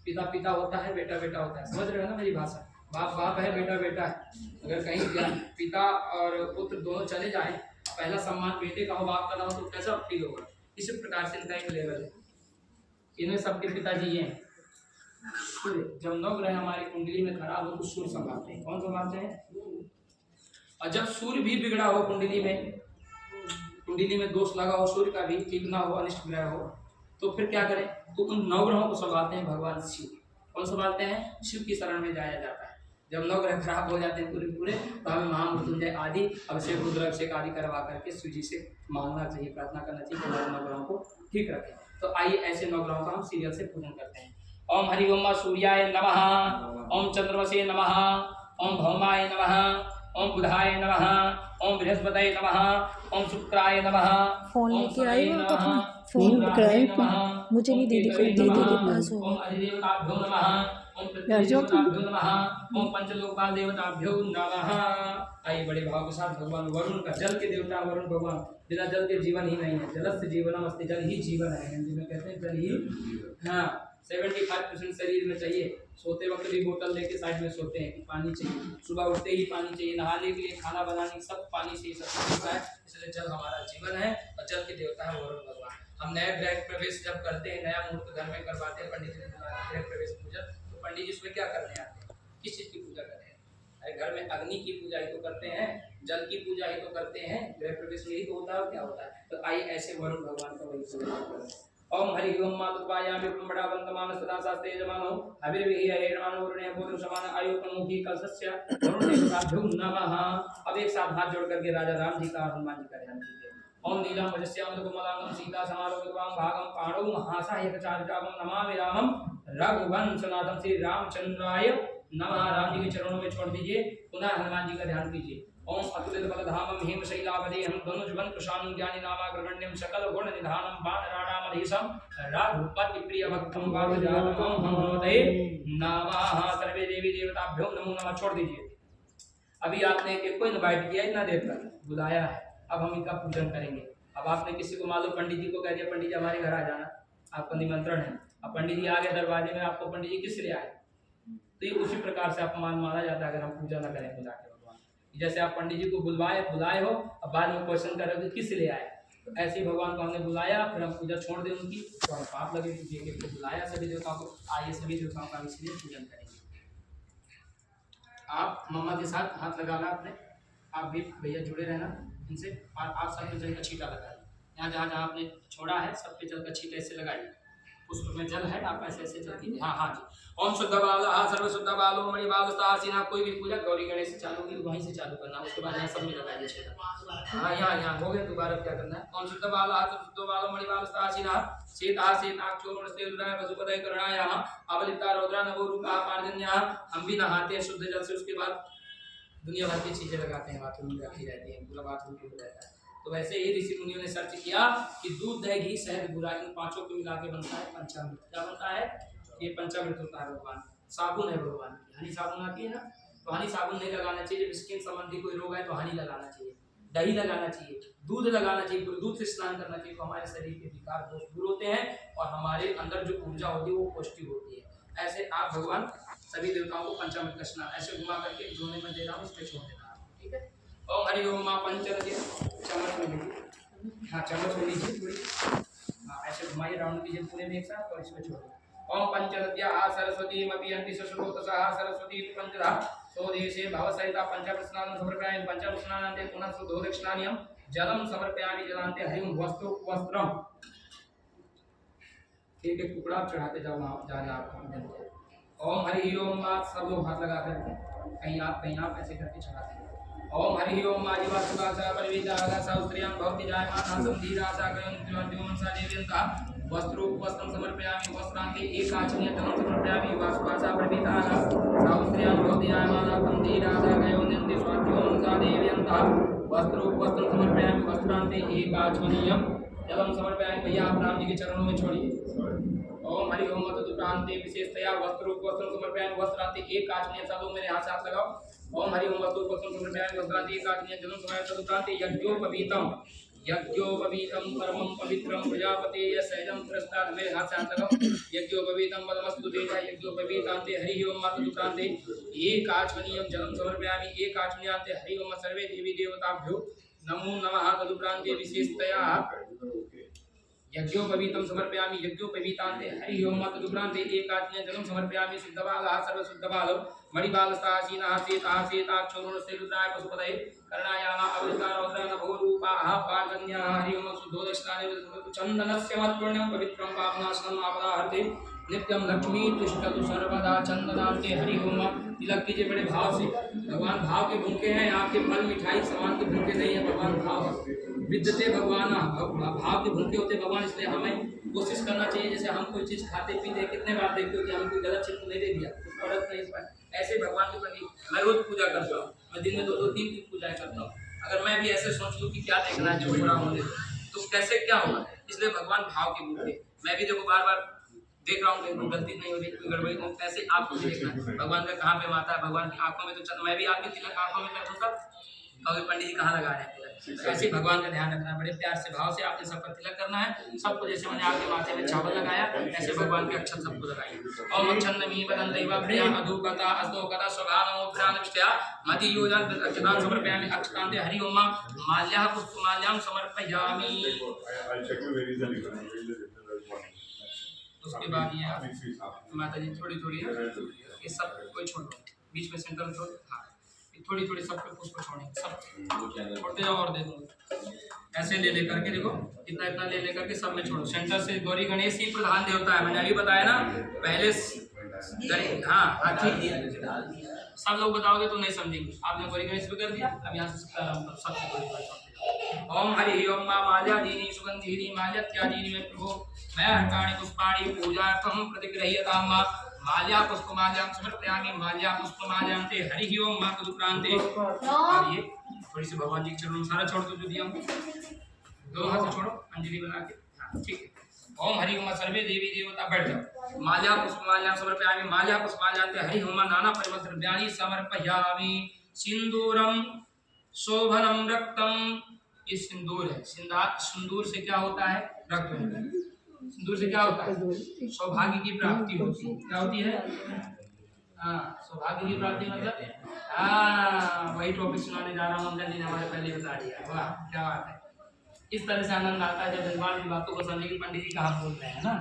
पिता पिता होता है, बेटा बेटा होता है। समझ रहे हो ना मेरी भाषा? बाप बाप है, बेटा बेटा है। अगर कहीं पिता और पुत्र दोनों चले जाएं, पहला सम्मान बेटे का हो, बाप का ना हो, तो कैसा फील होगा? इसी प्रकार से इनका एक लेवल है। इन्हें सबके पिताजी ये हैं। जब नवग्रह हमारी कुंडली में खराब हो तो सूर्य संभालते हैं। कौन संभालते हैं? और जब सूर्य भी बिगड़ा हो कुंडली में दोष लगा हो, सूर्य का भी ठीक ना हो, अनिष्ट ग्रह हो, तो फिर क्या करें? तो उन नवग्रहों को संभालते हैं भगवान शिव। कौन संभालते हैं? शिव की शरण में जाया जाता है। जब नवग्रह खराब हो जाते हैं पूरे तो हमें महामृत्युंजय आदि अभिषेक रुद्राभिषेक आदि करवा करके शिव जी से मांगना चाहिए, प्रार्थना करना चाहिए कि नवग्रहों को ठीक रखें। तो आइए ऐसे नवग्रहों का हम सीरियल से पूजन करते हैं। ओम हरि ओम सूर्याय नमः, ओम चंद्रमसे नमः, ओम भौमाय नमः, ओम बुधाय नमः, ओम बृहस्पतये नमः, ओम शुक्राय नमः। फोन लेके आई हो आप अपना? फोन पकड़ाई मुझे नहीं दीदी को, दीदी के पास ओम होगा। अधिदेवताभ्यो नमः, ओम पृथ्वीदेवताभ्यो नमः, ओम पंचलोकपाल देवताभ्यो नमः। आइए बड़े भाव के साथ भगवान वरुण का, जल के देवता वरुण भगवान, बिना जल के जीवन ही नहीं है। जलस्य जीवनम अस्ति, जल ही जीवन है। हिंदी में कहते हैं जल ही। हाँ, 75% शरीर में चाहिए। सोते वक्त भी बोतल लेके साइड में सोते हैं कि पानी चाहिए। सुबह उठते ही पानी चाहिए, नहाने के लिए, खाना बनाने के, सब पानी से ही सब होता है। इसलिए जल हमारा जीवन है और जल के देवता है वरुण भगवान। हम नया गृह प्रवेश जब करते हैं, नया मुहूर्त घर में करवाते हैं, पंडित जी ने गृह प्रवेश पूजा, तो पंडित जी इसमें क्या करने आते हैं? किस चीज की पूजा करते हैं? अरे घर में अग्नि की पूजा ही तो करते हैं, जल की पूजा ही तो करते हैं। गृह प्रवेश यही तो होता है और क्या होता है? तो आइए ऐसे वरुण भगवान का वही पूजा करते हैं। ओम हरि ओम मातुपायामि ब्रह्मणा वंदमान सदा शास्त्रे जमानो अभिर्विहि हेरमानो वरुणे पूर्ण समान आयु प्रमुखी कलशस्य वरुण देवताभ्यो नमः। अब एक साथ हाथ जोड़ करके राजा राम जी का, हनुमान जी का ध्यान कीजिए। ओम नीलम वजस्याम कोमलांगम सीता समारोहम भागम पाणौ महासायकचारुचापम नमामि रामम रघुवंशनाथम। श्री रामचंद्राय नमः। राम जी के चरणों में छोड़ दीजिए, पुनः हनुमान जी का ध्यान कीजिए। ओम अतुलित बलधामम हेमशैलावदेहम धनुजवन कुशानं ज्ञानी नामाग्रगण्यं सकल गुण निधानं वानराणामधीशं रघुपति प्रिय भक्तम वामजातम हनुमते नमः। सर्वे देवी देवताभ्यो नमो नमः। छोड़ दीजिए। अभी आपने एक को इनवाइट किया, इतना देर तक बुलाया है, अब हम इनका पूजन करेंगे। अब आपने किसी को मान लो पंडित जी को कह दिया, पंडित जी हमारे घर आ जाना, आपका निमंत्रण है। अब पंडित जी आ गए दरवाजे में, आपको पंडित जी किस लिए आए? तो ये उसी प्रकार से अपमान माना जाता है अगर हम पूजा न करें बुला के भगवान। जैसे आप पंडित जी को बुलाए हो, अब बाद में क्वेश्चन कर रहे हो किस लिए आए, तो ऐसे ही भगवान को हमने बुलाया, फिर हम पूजा छोड़ दें उनकी, तो हम पाप लगे कि बुलाया सभी देवताओं को। आइए सभी देवताओं का इसलिए पूजन करेंगे। आप मम्मा के साथ हाथ लगाना अपने, आप भी भैया जुड़े रहना इनसे, और आप सब जल का छींटा लगाइए। यहाँ जहाँ जहाँ आपने छोड़ा है सब पे जल का छींटा ऐसे लगाइए। पुष्प में जल है, आप ऐसे ऐसे जल कीजिए। हाँ हाँ जी। ओम शुद्ध बाल सर्व शुद्ध बालो मणि बालस्तासीना। कोई भी पूजा गौरी गणेश से चालू होगी, वहीं से चालू करना, उसके बाद यहाँ सब में लगाइए छींटा। हाँ यहाँ हो गया, दोबारा क्या करना है? ओम शुद्ध बाल सर्व शुद्ध बालो मणि बालस्तासीना सीता सेनाक्षोरुणस्तेरुदाय वसुपतये करुणायाः अवलिप्ता रौद्रा नवोरूपा पार्जन्याः। हम भी नहाते हैं शुद्ध जल से, उसके बाद दुनिया भर की चीजें लगाते हैं, बाथरूम में रखी रहती हैं, पूरा बाथरूम हो जाता है। तो वैसे ही ऋषि मुनियों ने सर्च किया कि दूध दही घी शहद बुरा, इन पांचों को मिला के बनता है पंचामृत। क्या बनता है? ये पंचामृत होता है भगवान। साबुन है भगवान की, हनी साबुन आती है ना, तो हनी साबुन नहीं लगाना चाहिए। जब स्किन संबंधी कोई रोग है तो हनी लगाना चाहिए, दही लगाना चाहिए, दूध लगाना चाहिए, दूध से स्नान करना चाहिए, तो हमारे शरीर के विकार दोष दूर होते हैं और हमारे अंदर जो ऊर्जा होती है वो पौष्टिक होती है। ऐसे आप भगवान सभी देवताओं को पंचामृत का स्नान ऐसे घुमा करके जोने में दे रहा हूँ, इस पे छोड़ देना, ठीक है? ओम हरि ओम मां पंचरत्य, चम्मच में लीजिए, हाँ चम्मच में लीजिए पूरी, हाँ ऐसे घुमाइए, राउंड कीजिए पूरे में एक साथ और इसमें छोड़िए। ओम पंचरत्या सरस्वती मपियन्ति सुश्रुतसः सरस्वती पंचधा स्वदेशे भवसहिता पंचामृत स्नानं समर्पयामि। पंचामृत स्नानान्ते पुनः शुद्धो दक्षिणानियम जलम समर्पयामि। जलान्ते हरिं वस्त्रम। एक एक टुकड़ा चढ़ाते जाओ जहाँ आप। ओम हरि ओम। सब लोग हाथ लगा करके कहीं आप ऐसे करके चढ़ाते हैं। ओम हरि ओम आदिवासुदासा परिवेदागा सहस्त्रियां भवति जायमाना संधीरासा गयन्त्योमंसा देव्यंता वस्त्रं समर्पयामि। वस्त्रान्ते एकाचनीयतनं समर्पयामि। वासुदासा परिवेदागा सहस्त्रियां भवति जायमाना संधीरासा गयन्त्योमंसा स्वात्योमंसा देव्यंता वस्त्रं समर्पयामि। वस्त्रान्ते एकाचनीयं जलम समर्पयामि। भैया आप राम जी के चरणों में छोड़िए। ओम हरि ओम तदुप्रांते विशेषतया वस्त्रं समर्पयामि। वस्त्रांते एक आचमनीय। सब लोग मेरे हाथ से हाथ लगाओ। ओम हरि ओम वस्त्रं समर्पयामि। वस्त्रांते एक आचमनीय जलम समर्पयामि। तदुप्रांते यज्ञोपवीतम यज्ञोपवीतं परमं पवित्रं प्रजापतेय सहजं पुरस्तात् मेरे हाथ से हाथ लगाओ। यज्ञोपवीतं पदमस्तु तेजा यज्ञोपवीतान्ते हरि ओम मातुकान्ते एक आचमनीयं जलं समर्पयामि। एक आचमनीयान्ते हरि ओम सर्वे देवी देवताभ्यो नमो नमः। तदुपरान्ते विशेषतया यज्ञोपवीतं समर्पयामि। यज्ञोपवीतान्ते हरि ओम तदुपरान्ते एकाचमनीयं जलं समर्पयामि। शुद्धबालः सर्वशुद्धबालो मणिबालस्तासीनः सेताक्षोरुणस्य रुद्राय पशुपतये कर्णायाम अवतारोद्रान भोरूपाः पार्वन्याः हरि ओम शुद्धोदष्टानि चन्दनस्य मत्पुण्यं पवित्रं पापनाशनम् आपदाहर्ते नित्यं लक्ष्मी तिष्ठतु सर्वदा। चंदनान्ते हरि ओम। तिलक कीजिए बड़े भाव से। भगवान भाव के भूखे हैं, आपके फल मिठाई सामान के भूखे नहीं है। भगवान भाव विद्यते भगवान, भाव के भूखे होते भगवान। इसलिए हमें कोशिश करना चाहिए, जैसे हम कोई चीज़ खाते पीते कितने बार देखते हो कि हमें कोई गलत चीज़ नहीं दे दिया, उसका अर्थ नहीं इस पर। ऐसे भगवान के प्रति मैं रोज पूजा करता हूँ, मैं दिन में 2-2-3 की पूजा करता हूँ। अगर मैं भी ऐसे सोच लूँ कि क्या देखना है जो बुरा होने तो कैसे क्या होगा। इसलिए भगवान भाव के भूखे। मैं भी देखो बार बार देख रहा हूँ कि गलती नहीं हो रही, कोई गड़बड़ी नहीं, ऐसे आपको भी देखना है भगवान का कहाँ पे माता है। भगवान की आंखों में तो मैं भी आपकी तिलक आंखों में कर दूँ कभी पंडित जी कहाँ लगा रहे हैं तिलक। ऐसे भगवान का ध्यान रखना है, बड़े प्यार से भाव से आपने सब पर तिलक करना है। सबको जैसे मैंने आपके माथे में चावल लगाया ऐसे भगवान के अक्षत सबको लगाइए। ओम छंदमी वदन दैवाभ्रिया अधुकता अस्तोकता स्वगानमो प्राणविष्टया मति योजन अक्षतां समर्पयामि। अक्षतान्ते हरि ओम माल्याः पुष्पमाल्यां समर्पयामि। उसके बाद ये माता जी थोड़ी थोड़ी ये सब कोई छोड़ो, बीच में सेंटर में छोड़। हाँ थोड़ी थोड़ी सब पे पुष्प छोड़ेंगे, सब छोड़ते जाओ और दे दूँगा। ऐसे ले लेकर के देखो, इतना इतना ले लेकर के सब में छोड़ो। सेंटर से गौरी गणेश ही प्रधान देवता है, मैंने अभी बताया ना पहले। हाँ ठीक है, सब लोग बताओगे तो नहीं समझेंगे। आपने गौरी गणेश भी कर दिया, अब यहाँ से सब। ओम हरि ओम माल्यादीनि सुगंधिनी माल्यत्यादीनि मे प्रभो मैं हर्ताणि पुष्पाणि पूजार्थं प्रतिगृह्यतां मा। माल्या पुष्पमाल्यां समर्पयामि। माल्या पुष्पमाल्यान्ते हरि ओम मा तदुपरान्ते। अब ये थोड़ी सी भगवान जी के चरणों में सारा छोड़ दो जो दिया हमको, दोनों हाथ से छोड़ो अंजलि बना के। हाँ ठीक है। ओम हरि ओम सर्वे देवी देवता बैठ जाओ। माल्या पुष्पमाल्यां समर्पयामि। माल्या पुष्पमाल्यान्ते हरि ओम नाना परिमलद्रव्याणि समर्पयामि। सिंदूरम शोभनम रक्तम, ये सिंदूर है। सिंदूर से क्या होता है? रक्त होता है। सिंदूर से क्या होता है? सौभाग्य की प्राप्ति होती है। क्या होती है? हाँ सौभाग्य की प्राप्ति मतलब हाँ वही टॉपिक सुनाने जा रहा हूँ। अंजलि ने हमारे पहले बता दिया। वाह क्या बात है। इस तरह से आनंद आता है जब जजमान की बातों को समझे कि पंडित जी कहाँ बोल रहे हैं ना।